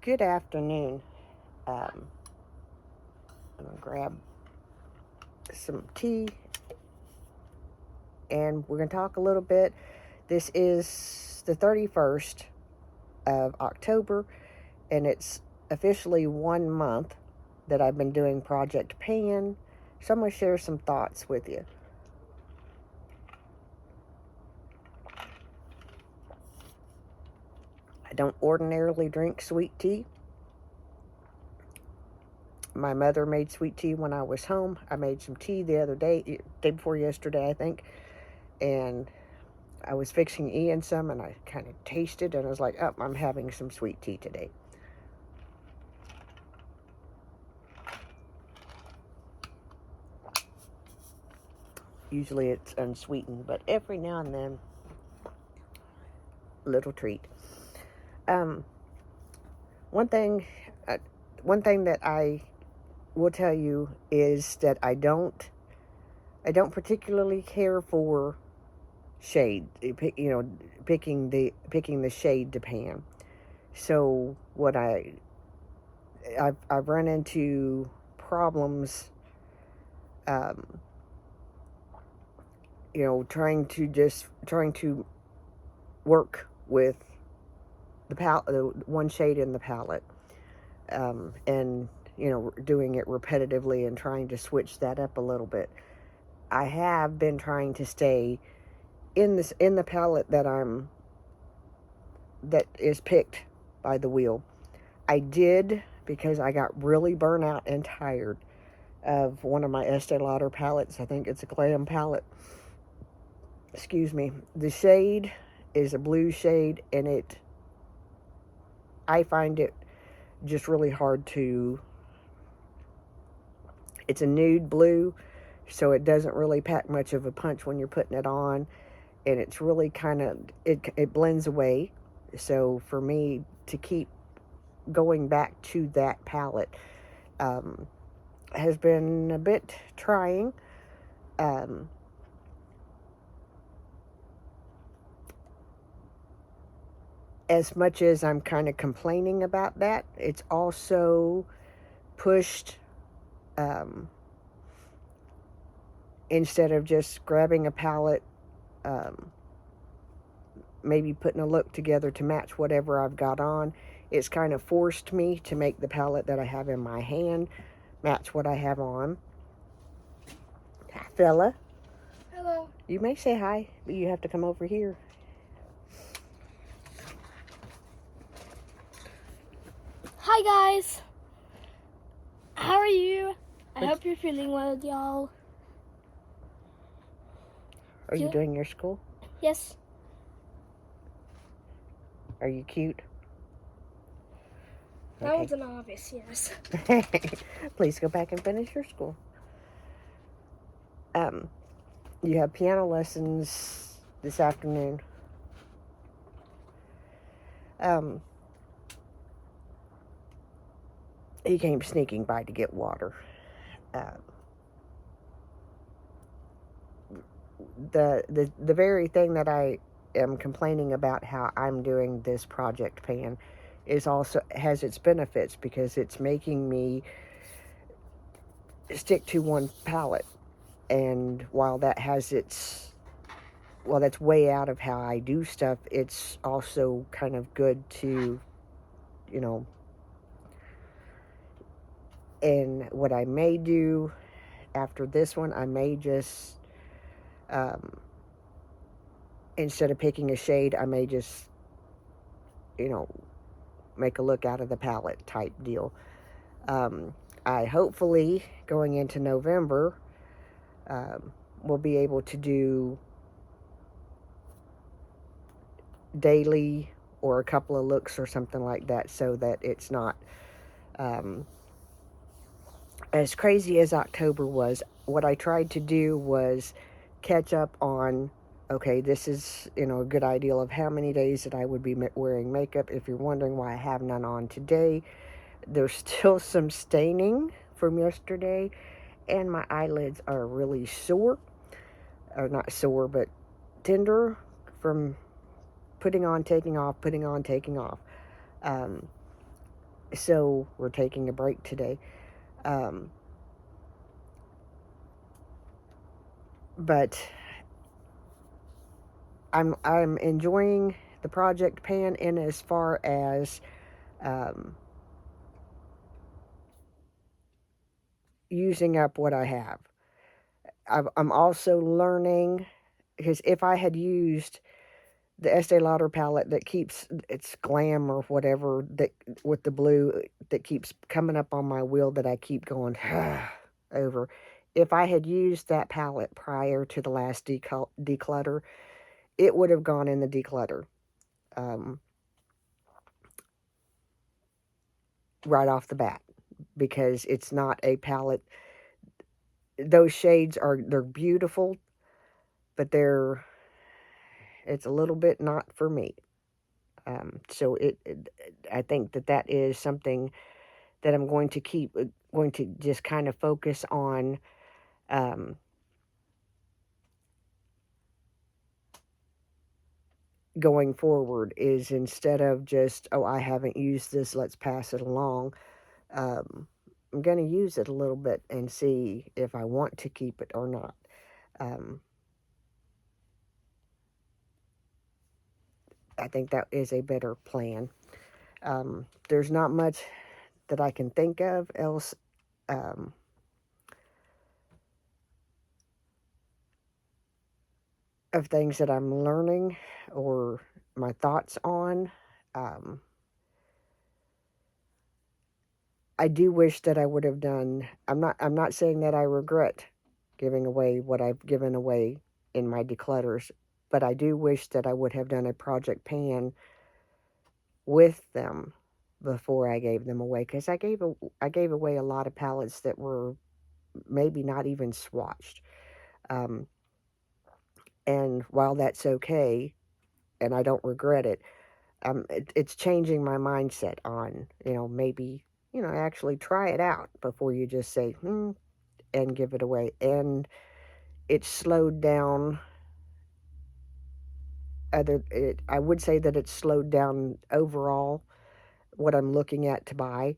Good afternoon. I'm going to grab some tea and we're going to talk a little bit. This is the 31st of October, and it's officially 1 month that I've been doing Project Pan. So I'm going to share some thoughts with you. I don't ordinarily drink sweet tea. My mother made sweet tea when I was home. I made some tea the other day before yesterday, I think, and I was fixing Ian some, and I kind of tasted, and I was like, oh, I'm having some sweet tea today. Usually it's unsweetened, but every now and then, little treat. Um, one thing, uh, one thing that I will tell you is that I don't particularly care for shade. Picking the shade to pan. So what I've run into problems. Trying to work with the one shade in the palette, and doing it repetitively and trying to switch that up a little bit. I have been trying to stay in the palette that is picked by the wheel. I did, because I got really burnt out and tired of one of my Estee Lauder palettes. I think it's a glam palette. Excuse me. The shade is a blue shade, and I find it just really hard to. It's a nude blue, so it doesn't really pack much of a punch when you're putting it on, and it's really it blends away. So for me to keep going back to that palette has been a bit trying. As much as I'm kind of complaining about that, it's also pushed, instead of just grabbing a palette, maybe putting a look together to match whatever I've got on, it's kind of forced me to make the palette that I have in my hand match what I have on. Hi, fella. Hello. You may say hi, but you have to come over here. Hi guys. How are you? I hope you're feeling well, y'all. Are you doing your school? Yes. Are you cute? That one's an obvious yes. Please go back and finish your school. You have piano lessons this afternoon. He came sneaking by to get water. The very thing that I am complaining about, how I'm doing this Project Pan, is also has its benefits, because it's making me stick to one palette. And while that's way out of how I do stuff, it's also kind of good to, and what I may do after this one, I may just, instead of picking a shade, I may just, make a look out of the palette type deal. I hopefully, going into November, will be able to do daily or a couple of looks or something like that, so that it's not as crazy as October was. What I tried to do was catch up on, okay, this is, a good idea of how many days that I would be wearing makeup. If you're wondering why I have none on today, there's still some staining from yesterday, and my eyelids are really sore. Or not sore, but tender from putting on, taking off, putting on, taking off. So we're taking a break today. But I'm enjoying the project pan in as far as um, using up what I have. I'm also learning, because if I had used the Estee Lauder palette that keeps, it's Glam or whatever, that with the blue that keeps coming up on my wheel that I keep going over, if I had used that palette prior to the last declutter, it would have gone in the declutter right off the bat, because it's not a palette. Those shades they're beautiful, but it's a little bit not for me. So I think that is something that I'm going to keep, going to just kind of focus on, um, going forward, is instead of just, oh, I haven't used this, let's pass it along. I'm going to use it a little bit and see if I want to keep it or not. I think that is a better plan. There's not much that I can think of else of things that I'm learning or my thoughts on. Um, I do wish that I would have done. I'm not saying that I regret giving away what I've given away in my declutters, but I do wish that I would have done a project pan with them before I gave them away, because I gave away a lot of palettes that were maybe not even swatched. Um, and while that's okay, and I don't regret it, it's changing my mindset on, maybe, actually try it out before you just say, and give it away. And it slowed down I would say that it's slowed down overall what I'm looking at to buy.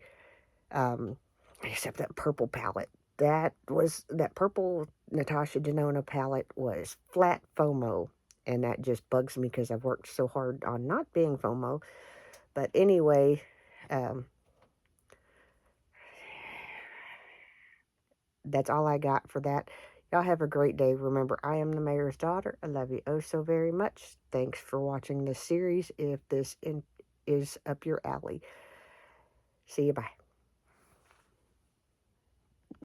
Um, except that purple palette. That purple Natasha Denona palette was flat FOMO. And that just bugs me because I've worked so hard on not being FOMO. But anyway, that's all I got for that. Y'all have a great day. Remember, I am the mayor's daughter. I love you oh so very much. Thanks for watching this series. If this is up your alley. See you. Bye.